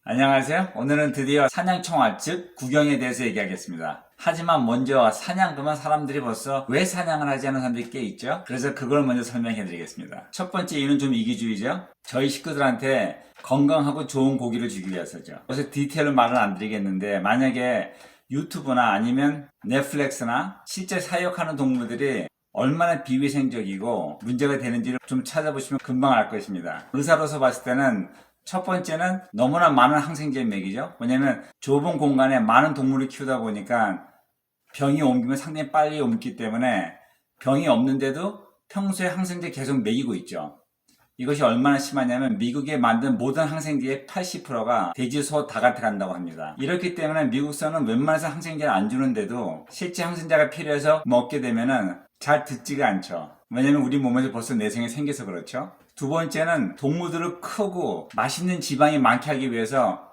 안녕하세요. 오늘은 드디어 사냥총알 즉 구경에 대해서 얘기하겠습니다. 하지만 먼저 사냥 그러면 사람들이 벌써 왜 사냥을 하지 않는 사람들이 꽤 있죠. 그래서 그걸 먼저 설명해 드리겠습니다. 첫 번째 이유는 좀 이기주의죠. 저희 식구들한테 건강하고 좋은 고기를 주기 위해서죠. 그래서 디테일로 말은 안 드리겠는데 만약에 유튜브나 아니면 넷플릭스나 실제 사육하는 동물들이 얼마나 비위생적이고 문제가 되는지를 좀 찾아보시면 금방 알 것입니다. 의사로서 봤을 때는 첫 번째는 너무나 많은 항생제 먹이죠. 왜냐면 좁은 공간에 많은 동물을 키우다 보니까 병이 옮기면 상당히 빨리 옮기 때문에 병이 없는데도 평소에 항생제 계속 먹이고 있죠. 이것이 얼마나 심하냐면 미국에 만든 모든 항생제의 80%가 돼지, 소, 닭한테 간다고 합니다. 이렇기 때문에 미국서는 웬만해서 항생제를 안 주는데도 실제 항생제가 필요해서 먹게 되면은 잘 듣지가 않죠. 왜냐면 우리 몸에서 벌써 내성이 생겨서 그렇죠. 두 번째는 동물들을 크고 맛있는 지방이 많게 하기 위해서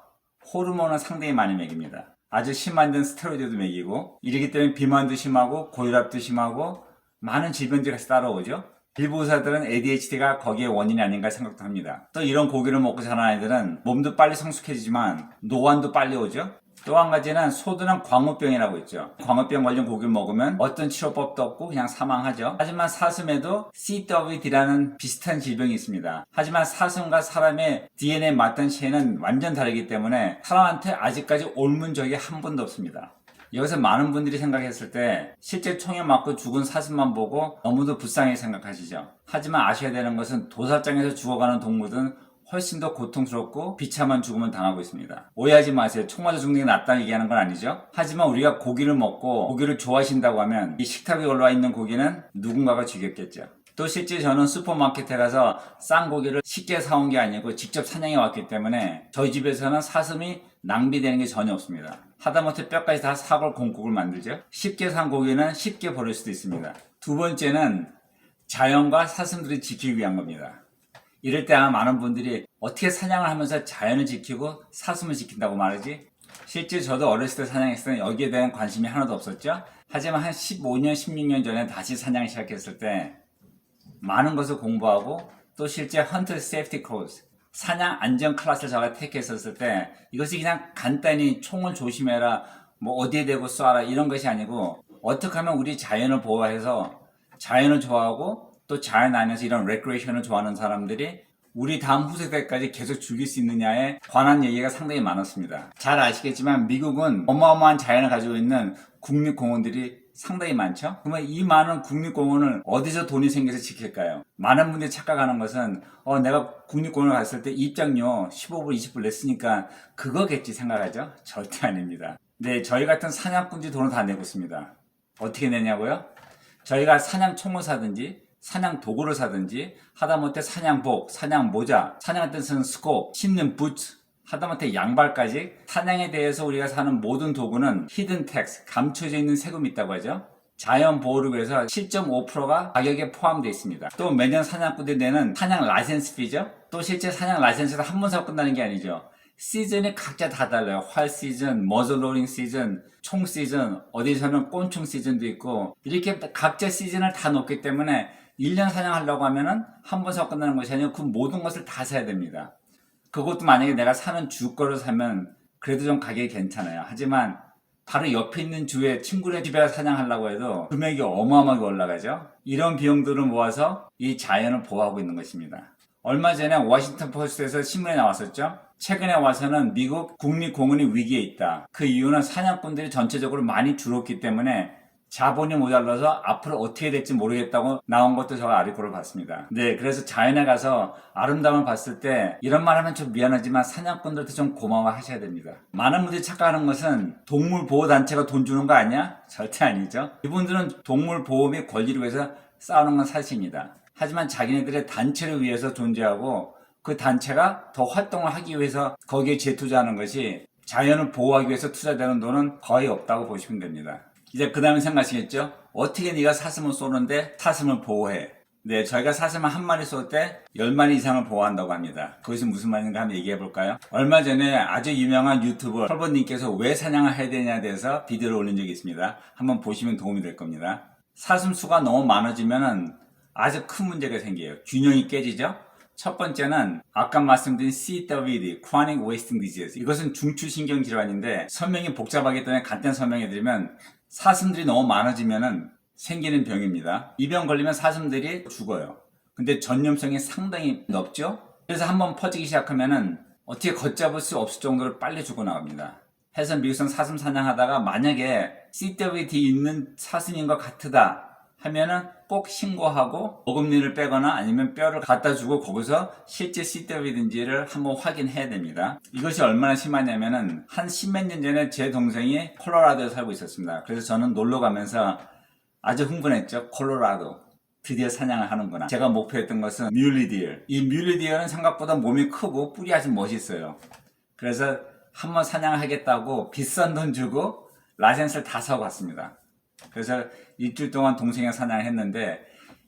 호르몬을 상당히 많이 먹입니다. 아주 심한 데는 스테로이드도 먹이고 이러기 때문에 비만도 심하고 고혈압도 심하고 많은 질병들이 같이 따라오죠. 일부 의사들은 ADHD가 거기에 원인이 아닌가 생각도 합니다. 또 이런 고기를 먹고 자란 아이들은 몸도 빨리 성숙해지지만 노안도 빨리 오죠. 또 한 가지는 소두는 광우병이라고 있죠. 광우병 관련 고기를 먹으면 어떤 치료법도 없고 그냥 사망하죠. 하지만 사슴에도 CWD라는 비슷한 질병이 있습니다. 하지만 사슴과 사람의 DNA 맞던 시에는 완전 다르기 때문에 사람한테 아직까지 옮은 적이 한 번도 없습니다. 여기서 많은 분들이 생각했을 때 실제 총에 맞고 죽은 사슴만 보고 너무도 불쌍히 생각하시죠. 하지만 아셔야 되는 것은 도살장에서 죽어가는 동물들은 훨씬 더 고통스럽고 비참한 죽음을 당하고 있습니다. 오해하지 마세요. 총 맞아 죽는 게 낫다 얘기하는 건 아니죠. 하지만 우리가 고기를 먹고 고기를 좋아하신다고 하면 이 식탁 위에 올라와 있는 고기는 누군가가 죽였겠죠. 또 실제 저는 슈퍼마켓에 가서 싼 고기를 쉽게 사온 게 아니고 직접 사냥해 왔기 때문에 저희 집에서는 사슴이 낭비되는 게 전혀 없습니다. 하다못해 뼈까지 다 사골 공국을 만들죠. 쉽게 산 고기는 쉽게 버릴 수도 있습니다. 두 번째는 자연과 사슴들이 지키기 위한 겁니다. 이럴 때 아마 많은 분들이 어떻게 사냥을 하면서 자연을 지키고 사슴을 지킨다고 말하지? 실제 저도 어렸을 때 사냥했을 때 여기에 대한 관심이 하나도 없었죠. 하지만 한 15년, 16년 전에 다시 사냥을 시작했을 때 많은 것을 공부하고 또 실제 헌터 세이프티 코스 사냥 안전 클래스를 제가 택했었을 때 이것이 그냥 간단히 총을 조심해라 뭐 어디에 대고 쏴라 이런 것이 아니고 어떻게 하면 우리 자연을 보호해서 자연을 좋아하고 또 자연 안에서 이런 레크레이션을 좋아하는 사람들이 우리 다음 후세대까지 계속 즐길 수 있느냐에 관한 얘기가 상당히 많았습니다. 잘 아시겠지만 미국은 어마어마한 자연을 가지고 있는 국립공원들이 상당히 많죠? 그러면 이 많은 국립공원을 어디서 돈이 생겨서 지킬까요? 많은 분들이 착각하는 것은 내가 국립공원을 갔을 때 입장료 15불, 20불 냈으니까 그거겠지 생각하죠? 절대 아닙니다. 네, 저희 같은 사냥꾼들이 돈을 다 내고 있습니다. 어떻게 내냐고요? 저희가 사냥총을 사든지 사냥 도구를 사든지 하다못해 사냥복, 사냥 모자, 사냥할 때 쓰는 스코프, 신는 부츠 하다못해 양발까지 사냥에 대해서 우리가 사는 모든 도구는 히든 텍스, 감춰져 있는 세금이 있다고 하죠. 자연 보호를 위해서 7.5%가 가격에 포함되어 있습니다. 또 매년 사냥꾼들이 내는 사냥 라이센스 피죠. 또 실제 사냥 라이센스가 한 번 사고 끝나는 게 아니죠. 시즌이 각자 다 달라요. 활 시즌, 머즐로링 시즌, 총 시즌, 어디서는 꼰총 시즌도 있고 이렇게 각자 시즌을 다 놓기 때문에 1년 사냥하려고 하면은 한 번 사고 끝나는 것이 아니고 그 모든 것을 다 사야 됩니다. 그것도 만약에 내가 사는 주 거를 사면 그래도 좀 가격이 괜찮아요. 하지만 바로 옆에 있는 주에 친구네 집에 사냥하려고 해도 금액이 어마어마하게 올라가죠. 이런 비용들을 모아서 이 자연을 보호하고 있는 것입니다. 얼마 전에 워싱턴 포스트에서 신문에 나왔었죠. 최근에 와서는 미국 국립공원이 위기에 있다. 그 이유는 사냥꾼들이 전체적으로 많이 줄었기 때문에 자본이 모자라서 앞으로 어떻게 될지 모르겠다고 나온 것도 제가 아리코를 봤습니다. 네, 그래서 자연에 가서 아름다움을 봤을 때 이런 말 하면 좀 미안하지만 사냥꾼들도 좀 고마워하셔야 됩니다. 많은 분들이 착각하는 것은 동물보호단체가 돈 주는 거 아니야? 절대 아니죠. 이분들은 동물보호 및 권리를 위해서 싸우는 건 사실입니다. 하지만 자기네들의 단체를 위해서 존재하고 그 단체가 더 활동을 하기 위해서 거기에 재투자하는 것이 자연을 보호하기 위해서 투자되는 돈은 거의 없다고 보시면 됩니다. 이제 그 다음에 생각하시겠죠? 어떻게 네가 사슴을 쏘는데 사슴을 보호해? 네, 저희가 사슴을 한 마리 쏠 때 10마리 이상을 보호한다고 합니다. 그것이 무슨 말인가 한번 얘기해 볼까요? 얼마 전에 아주 유명한 유튜버 펄버님께서 왜 사냥을 해야 되냐에 대해서 비디오를 올린 적이 있습니다. 한번 보시면 도움이 될 겁니다. 사슴 수가 너무 많아지면 아주 큰 문제가 생겨요. 균형이 깨지죠? 첫 번째는 아까 말씀드린 CWD, Chronic Wasting Disease. 이것은 중추신경 질환인데 설명이 복잡하기 때문에 간단히 설명해드리면 사슴들이 너무 많아지면은 생기는 병입니다. 이 병 걸리면 사슴들이 죽어요. 근데 전염성이 상당히 높죠? 그래서 한번 퍼지기 시작하면은 어떻게 걷잡을 수 없을 정도로 빨리 죽어나갑니다. 해서 미국에서 사슴 사냥하다가 만약에 CWD 있는 사슴인 것 같으다 하면은 꼭 신고하고 어금니를 빼거나 아니면 뼈를 갖다 주고 거기서 실제 CWD인지를 한번 확인해야 됩니다. 이것이 얼마나 심하냐면은 한 십몇 년 전에 제 동생이 콜로라도에 살고 있었습니다. 그래서 저는 놀러 가면서 아주 흥분했죠. 콜로라도. 드디어 사냥을 하는구나. 제가 목표했던 것은 뮬리디어. 이 뮬리디어는 생각보다 몸이 크고 뿔이 아주 멋있어요. 그래서 한번 사냥을 하겠다고 비싼 돈 주고 라이센스를 다 사고 갔습니다. 그래서 일주일 동안 동생이랑 사냥을 했는데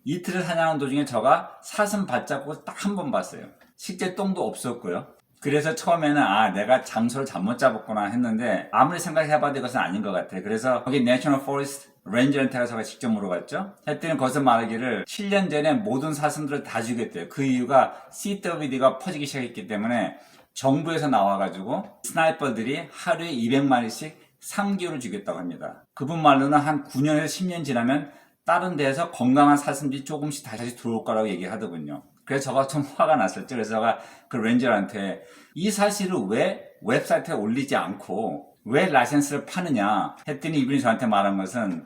이틀을 사냥하는 도중에 저가 사슴 발자국을 딱 한 번 봤어요. 실제 똥도 없었고요. 그래서 처음에는 내가 장소를 잘못 잡았구나 했는데 아무리 생각해봐도 이것은 아닌 것 같아. 그래서 거기 내셔널 포레스트 렌저한테 가서 제가 직접 물어봤죠. 했더니 거기서 말하기를 7년 전에 모든 사슴들을 다 죽였대요. 그 이유가 CWD가 퍼지기 시작했기 때문에 정부에서 나와가지고 스나이퍼들이 하루에 200마리씩 3개월을 죽였다고 합니다. 그분 말로는 한 9년에서 10년 지나면 다른 데에서 건강한 사슴들이 조금씩 다시 들어올 거라고 얘기하더군요. 그래서 저가 좀 화가 났었죠. 그래서 제가 그 렌저한테 이 사실을 왜 웹사이트에 올리지 않고 왜 라이센스를 파느냐 했더니 이분이 저한테 말한 것은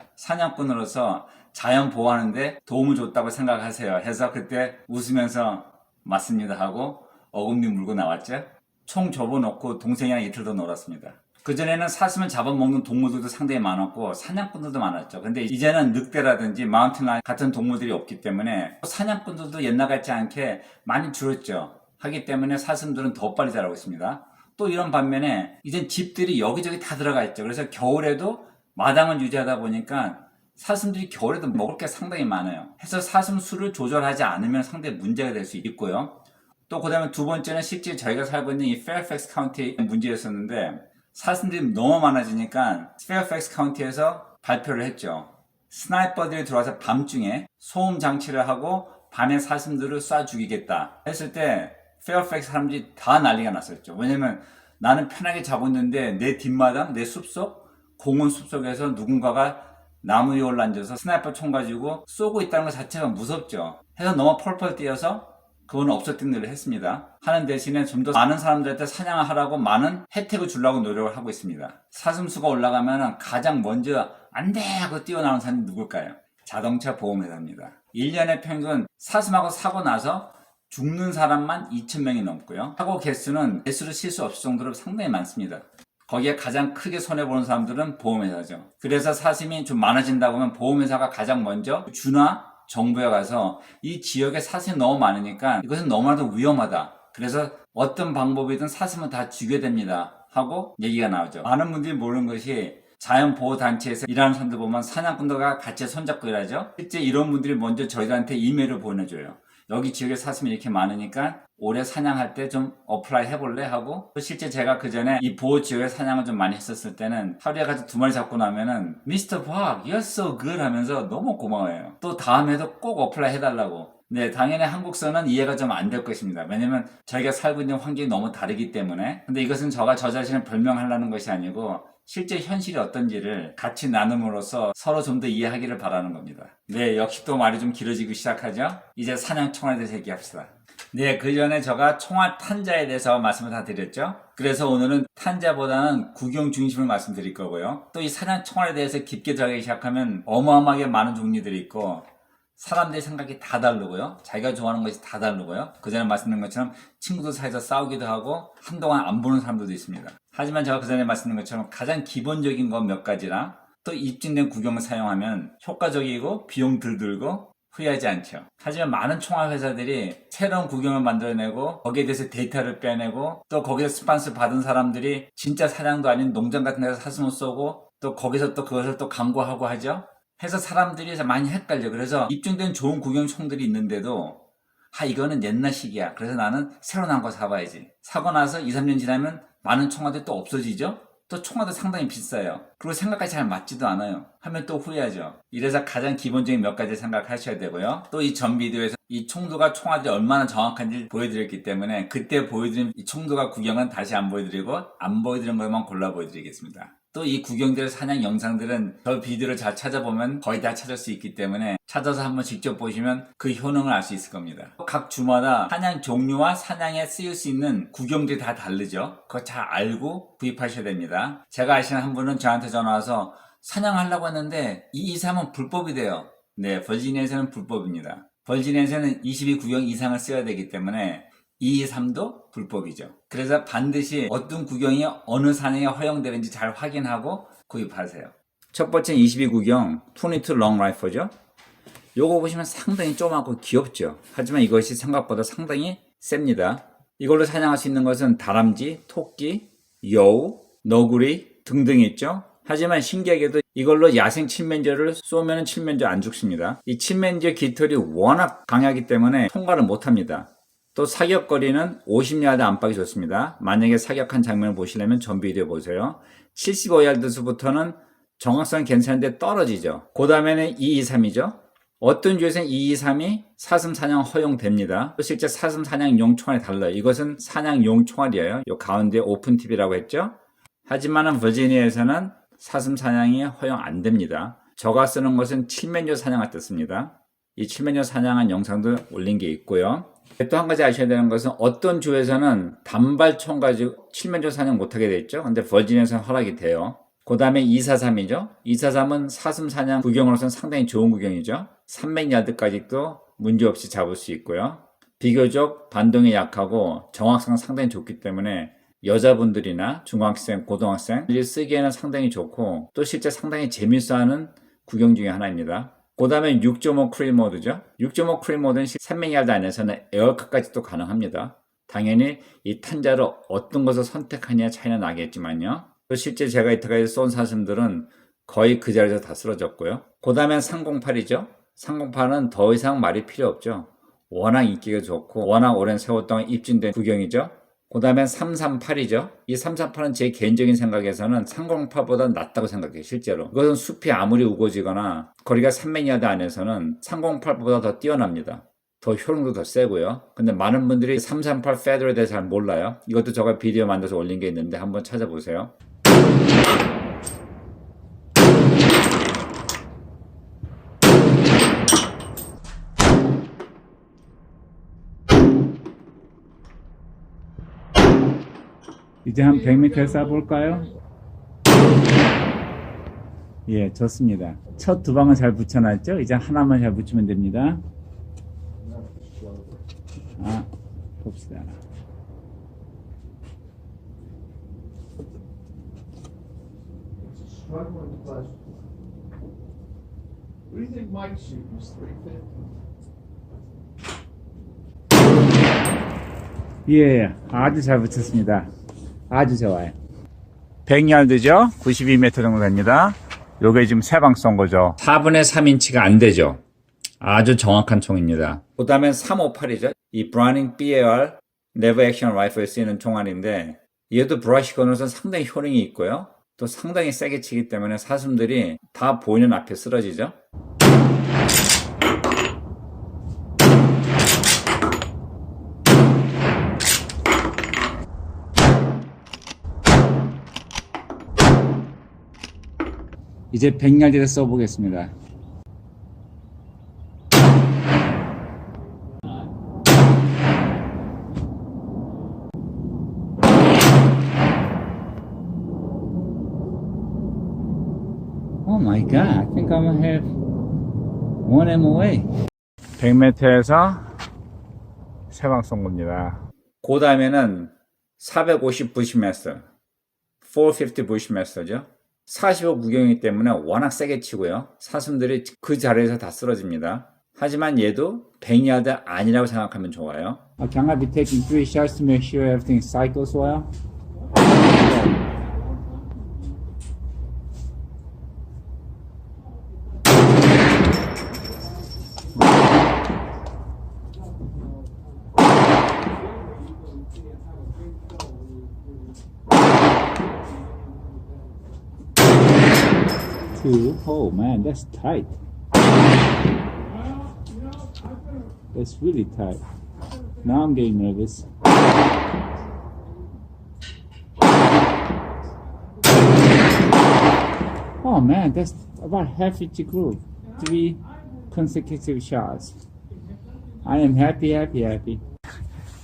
사냥꾼으로서 자연 보호하는데 도움을 줬다고 생각하세요 해서 그때 웃으면서 맞습니다 하고 어금니 물고 나왔죠. 총 접어놓고 동생이랑 이틀 더 놀았습니다. 그전에는 사슴을 잡아먹는 동물들도 상당히 많았고 사냥꾼들도 많았죠. 근데 이제는 늑대라든지 마운틴 라이언 같은 동물들이 없기 때문에 사냥꾼들도 옛날 같지 않게 많이 줄었죠. 하기 때문에 사슴들은 더 빨리 자라고 있습니다. 또 이런 반면에 이젠 집들이 여기저기 다 들어가 있죠. 그래서 겨울에도 마당을 유지하다 보니까 사슴들이 겨울에도 먹을 게 상당히 많아요. 해서 사슴 수를 조절하지 않으면 상당히 문제가 될 수 있고요. 또 그 다음에 두 번째는 실제 저희가 살고 있는 이 페어팩스 카운티의 문제였었는데 사슴들이 너무 많아지니까 페어팩스 카운티에서 발표를 했죠. 스나이퍼들이 들어와서 밤중에 소음 장치를 하고 밤에 사슴들을 쏴 죽이겠다 했을 때 페어팩스 사람들이 다 난리가 났었죠. 왜냐면 나는 편하게 자고 있는데 내 뒷마당, 내 숲속, 공원 숲속에서 누군가가 나무 위에 올라앉아서 스나이퍼 총 가지고 쏘고 있다는 것 자체가 무섭죠. 해서 너무 펄펄 뛰어서 그거는 없었던 일을 했습니다. 하는 대신에 좀 더 많은 사람들한테 사냥을 하라고 많은 혜택을 주려고 노력을 하고 있습니다. 사슴수가 올라가면 가장 먼저 안 돼 하고 뛰어나오는 사람이 누굴까요? 자동차 보험회사입니다. 1년에 평균 사슴하고 사고 나서 죽는 사람만 2,000명이 넘고요. 사고 개수는 개수를 칠 수 없을 정도로 상당히 많습니다. 거기에 가장 크게 손해보는 사람들은 보험회사죠. 그래서 사슴이 좀 많아진다고 하면 보험회사가 가장 먼저 주나 정부에 가서 이 지역에 사슴이 너무 많으니까 이것은 너무나도 위험하다. 그래서 어떤 방법이든 사슴은 다 죽여야 됩니다. 하고 얘기가 나오죠. 많은 분들이 모르는 것이 자연보호단체에서 일하는 사람들 보면 사냥꾼들과 같이 손잡고 일하죠. 실제 이런 분들이 먼저 저희들한테 이메일을 보내줘요. 여기 지역에 사슴이 이렇게 많으니까 올해 사냥할 때 좀 어플라이 해볼래? 하고 또 실제 제가 그 전에 이 보호지역에 사냥을 좀 많이 했었을 때는 하루에 가서 2마리 잡고 나면은 미스터 박, you're so good 하면서 너무 고마워요. 또 다음에도 꼭 어플라이 해달라고. 네, 당연히 한국서는 이해가 좀 안 될 것입니다. 왜냐면 저희가 살고 있는 환경이 너무 다르기 때문에. 근데 이것은 저 자신을 변명하려는 것이 아니고 실제 현실이 어떤지를 같이 나눔으로써 서로 좀 더 이해하기를 바라는 겁니다. 네, 역시 또 말이 좀 길어지기 시작하죠. 이제 사냥 총알에 대해서 얘기합시다. 네, 그 전에 제가 총알 탄자에 대해서 말씀을 다 드렸죠. 그래서 오늘은 탄자보다는 구경 중심을 말씀드릴 거고요. 또 이 사냥 총알에 대해서 깊게 들어가기 시작하면 어마어마하게 많은 종류들이 있고 사람들의 생각이 다 다르고요. 자기가 좋아하는 것이 다 다르고요. 그 전에 말씀드린 것처럼 친구들 사이에서 싸우기도 하고 한동안 안 보는 사람들도 있습니다. 하지만 제가 그 전에 말씀드린 것처럼 가장 기본적인 것 몇 가지랑 또 입증된 구경을 사용하면 효과적이고 비용 덜 들고 후회하지 않죠. 하지만 많은 총알 회사들이 새로운 구경을 만들어내고 거기에 대해서 데이터를 빼내고 또 거기서 스폰서 받은 사람들이 진짜 사냥도 아닌 농장 같은 데서 사슴을 쏘고 또 거기서 또 그것을 또 광고하고 하죠. 해서 사람들이 많이 헷갈려. 그래서 입증된 좋은 구경총들이 있는데도 이거는 옛날식이야. 그래서 나는 새로 나온 거 사봐야지. 사고 나서 2, 3년 지나면 많은 총알들이 또 없어지죠. 또 총알도 상당히 비싸요. 그리고 생각까지 잘 맞지도 않아요. 하면 또 후회하죠. 이래서 가장 기본적인 몇 가지 생각하셔야 되고요. 또 이 전 비디오에서 이 총도가 총알이 얼마나 정확한지 보여드렸기 때문에 그때 보여드린 이 총도가 구경은 다시 안 보여드리고 안 보여드린 것만 골라 보여드리겠습니다. 또 이 구경들 사냥 영상들은 저 비디오를 잘 찾아보면 거의 다 찾을 수 있기 때문에 찾아서 한번 직접 보시면 그 효능을 알 수 있을 겁니다. 각 주마다 사냥 종류와 사냥에 쓰일 수 있는 구경들이 다 다르죠. 그거 잘 알고 구입하셔야 됩니다. 제가 아시는 한 분은 저한테 전화와서 사냥하려고 했는데 223은 불법이 돼요. 네, 버지니아에서는 불법입니다. 버지니아에서는 22 구경 이상을 써야 되기 때문에 223도 불법이죠. 그래서 반드시 어떤 구경이 어느 사냥에 허용되는지 잘 확인하고 구입하세요. 첫 번째 22 구경 22 롱 라이퍼죠. 요거 보시면 상당히 조그맣고 귀엽죠. 하지만 이것이 생각보다 상당히 셉니다. 이걸로 사냥할 수 있는 것은 다람쥐, 토끼, 여우, 너구리 등등이 있죠. 하지만 신기하게도 이걸로 야생 칠면조를 쏘면 칠면조 안 죽습니다. 이 칠면조 깃털이 워낙 강하기 때문에 통과를 못합니다. 또 사격거리는 50야드 안팎이 좋습니다. 만약에 사격한 장면을 보시려면 전 비디오 보세요. 75야드수부터는 정확성은 괜찮은데 떨어지죠. 그 다음에는 223이죠. 어떤 주에서는 223이 사슴 사냥 허용됩니다. 또 실제 사슴 사냥용 총알이 달라요. 이것은 사냥용 총알이에요. 요 가운데 오픈 팁이라고 했죠. 하지만 버지니아에서는 사슴 사냥이 허용 안 됩니다. 저가 쓰는 것은 칠면조 사냥할 때 씁니다. 이 칠면조 사냥한 영상도 올린 게 있고요. 또 한 가지 아셔야 되는 것은 어떤 주에서는 단발총 가지고 칠면조 사냥 못하게 돼 있죠. 근데 버지니아에서는 허락이 돼요. 그 다음에 243이죠. 243은 사슴 사냥 구경으로서는 상당히 좋은 구경이죠. 300야드까지도 문제없이 잡을 수 있고요. 비교적 반동이 약하고 정확성 상당히 좋기 때문에 여자분들이나 중학생, 고등학생들이 쓰기에는 상당히 좋고 또 실제 상당히 재밌어하는 구경 중에 하나입니다. 그 다음에 6.5 크릴 모드죠. 6.5 크릴 모드는 300야드 안에서는 에어컷까지도 가능합니다. 당연히 이 탄자를 어떤 것을 선택하느냐 차이는 나겠지만요. 또 실제 제가 이때까지 쏜 사슴들은 거의 그 자리에서 다 쓰러졌고요. 그 다음엔 308이죠. 308은 더 이상 말이 필요 없죠. 워낙 인기가 좋고 워낙 오랜 세월 동안 입증된 구경이죠. 그 다음엔 338이죠. 이 338은 제 개인적인 생각에서는 308보다 낫다고 생각해요. 실제로. 이것은 숲이 아무리 우거지거나 거리가 300야드 안에서는 308보다 더 뛰어납니다. 더 효능도 더 세고요. 근데 많은 분들이 338 페더에 대해서 잘 몰라요. 이것도 제가 비디오 만들어서 올린 게 있는데 한번 찾아보세요. 이제 한 100m 쏴볼까요? 예, 좋습니다. 첫 두 방은 잘 붙여놨죠? 이제 하나만 잘 붙이면 됩니다. 봅시다. 예, 아주 잘 붙였습니다. 아주 좋아요. 100야드죠? 92m 정도 됩니다. 요게 지금 세 방 쏜 거죠. 4분의 3인치가 안 되죠. 아주 정확한 총입니다. 그 다음엔 358이죠. 이 브라우닝 BAR 네버 액션 라이플에 쓰이는 총알인데 얘도 브러쉬건으로서 상당히 효능이 있고요. 또 상당히 세게 치기 때문에 사슴들이 다 보이는 앞에 쓰러지죠. 이제 100야드를 써보겠습니다. Oh my god, I think I'm gonna have one MOA. 100m에서 세 방 쏜 겁니다. 그 다음에는 450 부시메스, 450 부시메스죠. 45 구경이기 때문에 워낙 세게 치고요. 사슴들이 그 자리에서 다 쓰러집니다. 하지만 얘도 100야드 아니라고 생각하면 좋아요. Can I be taking 3 shots to make sure everything cycles well? 2. Oh man, that's tight. That's really tight. Now I'm getting nervous. Oh man, that's about half inch groove. 3 consecutive shots. I am happy.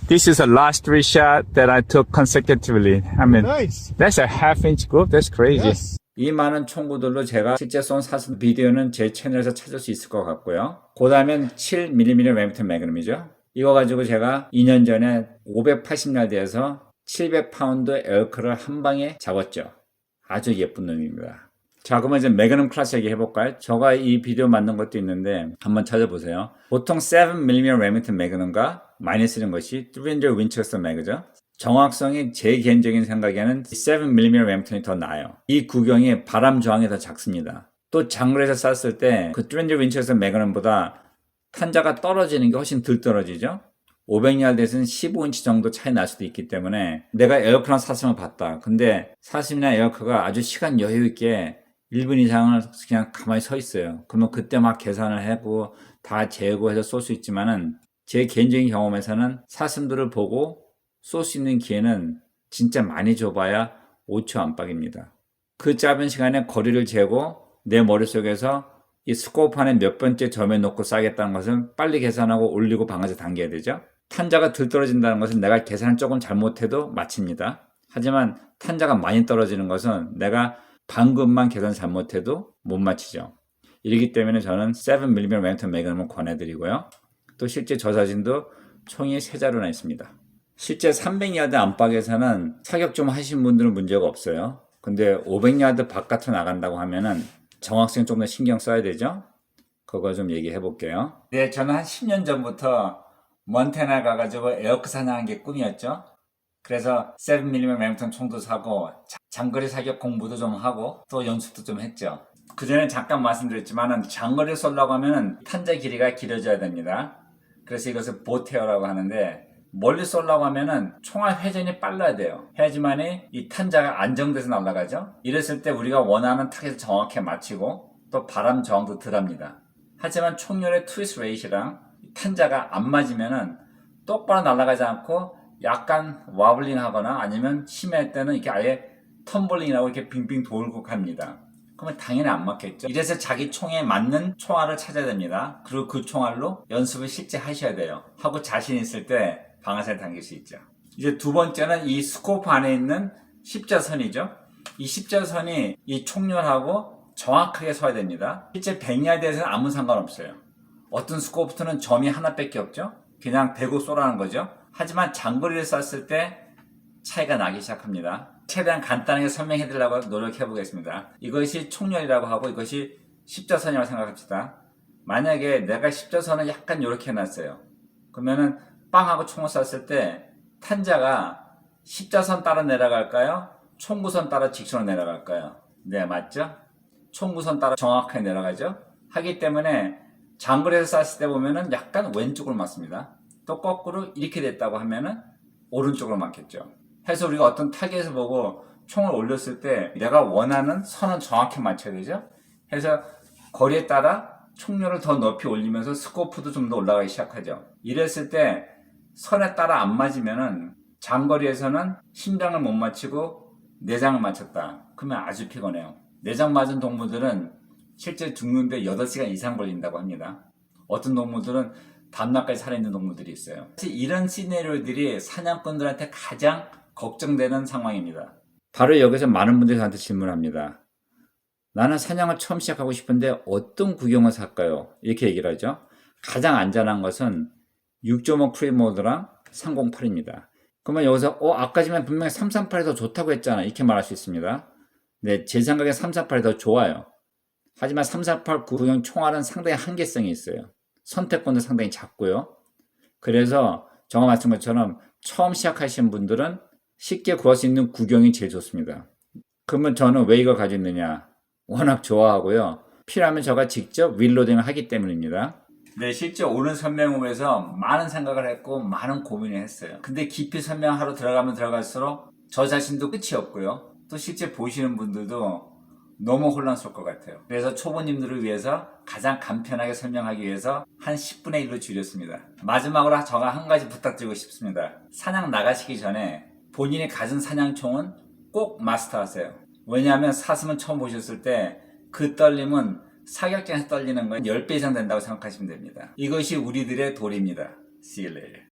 This is the last 3 shots that I took consecutively. I mean, Nice. that's a half inch groove. That's crazy. Yes. 이 많은 총구들로 제가 실제 쏜 사슴 비디오는 제 채널에서 찾을 수 있을 것 같고요. 그 다음엔 7mm 레미턴 매그넘이죠. 이거 가지고 제가 2년 전에 580야드에서 700파운드 엘크를 한 방에 잡았죠. 아주 예쁜 놈입니다. 자, 그러면 이제 매그넘 클래스 얘기 해볼까요? 제가 이 비디오 만든 것도 있는데 한번 찾아보세요. 보통 7mm 레미턴 매그넘과 많이 쓰는 것이 300 윈체스터 매그죠. 정확성이 제 개인적인 생각에는 7mm 레미턴이 더 나아요. 이 구경이 바람 저항이 더 작습니다. 또 장거리에서 쐈을 때 그 300 윈체스터 매그넘보다 탄자가 떨어지는 게 훨씬 덜 떨어지죠. 500야드에서는 15인치 정도 차이 날 수도 있기 때문에 내가 에어크랑 사슴을 봤다. 근데 사슴이나 에어크가 아주 시간 여유 있게 1분 이상을 그냥 가만히 서 있어요. 그러면 그때 막 계산을 하고 다 재고해서 쏠 수 있지만은 제 개인적인 경험에서는 사슴들을 보고 쏠 수 있는 기회는 진짜 많이 줘봐야 5초 안팎입니다. 그 짧은 시간에 거리를 재고 내 머릿속에서 이 스코프 안에 몇 번째 점에 놓고 쏴겠다는 것은 빨리 계산하고 올리고 방아쇠 당겨야 되죠. 탄자가 덜 떨어진다는 것은 내가 계산을 조금 잘못해도 맞춥니다. 하지만 탄자가 많이 떨어지는 것은 내가 방금만 계산 잘못해도 못 맞히죠. 이렇기 때문에 저는 7mm 레미턴 매그넘을 권해드리고요. 또 실제 저 사진도 총이 3자루나 있습니다. 실제 300야드 안팎에서는 사격 좀 하신 분들은 문제가 없어요. 근데 500야드 바깥으로 나간다고 하면은 정확성 좀 더 신경 써야 되죠. 그거 좀 얘기해 볼게요. 네, 저는 한 10년 전부터 몬태나 가가지고 에어크 사냥한 게 꿈이었죠. 그래서 7mm 레미턴 총도 사고 장거리 사격 공부도 좀 하고 또 연습도 좀 했죠. 그 전에 잠깐 말씀드렸지만 장거리 쏘려고 하면 탄자 길이가 길어져야 됩니다. 그래서 이것을 보테어라고 하는데 멀리 쏘려고 하면은 총알 회전이 빨라야 돼요. 해야지만이 이 탄자가 안정돼서 날아가죠. 이랬을 때 우리가 원하는 타겟을 정확히 맞추고 또 바람 저항도 덜합니다. 하지만 총열의 트위스트 레이시랑 탄자가 안 맞으면은 똑바로 날아가지 않고 약간 와블링 하거나 아니면 심할 때는 이렇게 아예 텀블링이라고 이렇게 빙빙 돌고 갑니다. 그러면 당연히 안 맞겠죠. 이래서 자기 총에 맞는 총알을 찾아야 됩니다. 그리고 그 총알로 연습을 실제 하셔야 돼요. 하고 자신 있을 때 방아쇠를 당길 수 있죠. 이제 두 번째는 이 스코프 안에 있는 십자선이죠. 이 십자선이 이 총열하고 정확하게 서야 됩니다. 실제 100야드에서는 아무 상관없어요. 어떤 스코프는 점이 하나밖에 없죠. 그냥 대고 쏘라는 거죠. 하지만 장거리를 쐈을 때 차이가 나기 시작합니다. 최대한 간단하게 설명해 드리려고 노력해 보겠습니다. 이것이 총열이라고 하고 이것이 십자선이라고 생각합시다. 만약에 내가 십자선을 약간 이렇게 해놨어요. 그러면은 빵 하고 총을 쐈을 때 탄자가 십자선 따라 내려갈까요? 총구선 따라 직선으로 내려갈까요? 네, 맞죠? 총구선 따라 정확하게 내려가죠. 하기 때문에 장거리에서 쐈을 때 보면은 약간 왼쪽으로 맞습니다. 또 거꾸로 이렇게 됐다고 하면은 오른쪽으로 맞겠죠. 해서 우리가 어떤 타겟을 보고 총을 올렸을 때 내가 원하는 선은 정확히 맞춰야 되죠. 해서 거리에 따라 총열을 더 높이 올리면서 스코프도 좀 더 올라가기 시작하죠. 이랬을 때 선에 따라 안 맞으면은 장거리에서는 심장을 못 맞추고 내장을 맞췄다. 그러면 아주 피곤해요. 내장 맞은 동물들은 실제 죽는데 8시간 이상 걸린다고 합니다. 어떤 동물들은 밤낮까지 살아있는 동물들이 있어요. 이런 시나리오들이 사냥꾼들한테 가장 걱정되는 상황입니다. 바로 여기서 많은 분들이 저한테 질문합니다. 나는 사냥을 처음 시작하고 싶은데 어떤 구경을 살까요? 이렇게 얘기를 하죠. 가장 안전한 것은 6.5 프리모드랑 308입니다. 그러면 여기서 아까 전에 분명히 338이 더 좋다고 했잖아. 이렇게 말할 수 있습니다. 네, 제 생각에 338이 더 좋아요. 하지만 338 구경 총알은 상당히 한계성이 있어요. 선택권도 상당히 작고요. 그래서 제가 말씀한 것처럼 처음 시작하시는 분들은 쉽게 구할 수 있는 구경이 제일 좋습니다. 그러면 저는 왜 이걸 가지고 있느냐? 워낙 좋아하고요. 필요하면 제가 직접 윌로딩을 하기 때문입니다. 네, 실제 오늘 설명후에서 많은 생각을 했고 많은 고민을 했어요. 근데 깊이 설명하러 들어가면 들어갈수록 저 자신도 끝이 없고요. 또 실제 보시는 분들도 너무 혼란스러울 것 같아요. 그래서 초보님들을 위해서 가장 간편하게 설명하기 위해서 한 10분의 1로 줄였습니다. 마지막으로 제가 한 가지 부탁드리고 싶습니다. 사냥 나가시기 전에 본인이 가진 사냥총은 꼭 마스터하세요. 왜냐하면 사슴은 처음 보셨을 때 그 떨림은 사격장에서 떨리는 건 10배 이상 된다고 생각하시면 됩니다. 이것이 우리들의 도리입니다. See you later.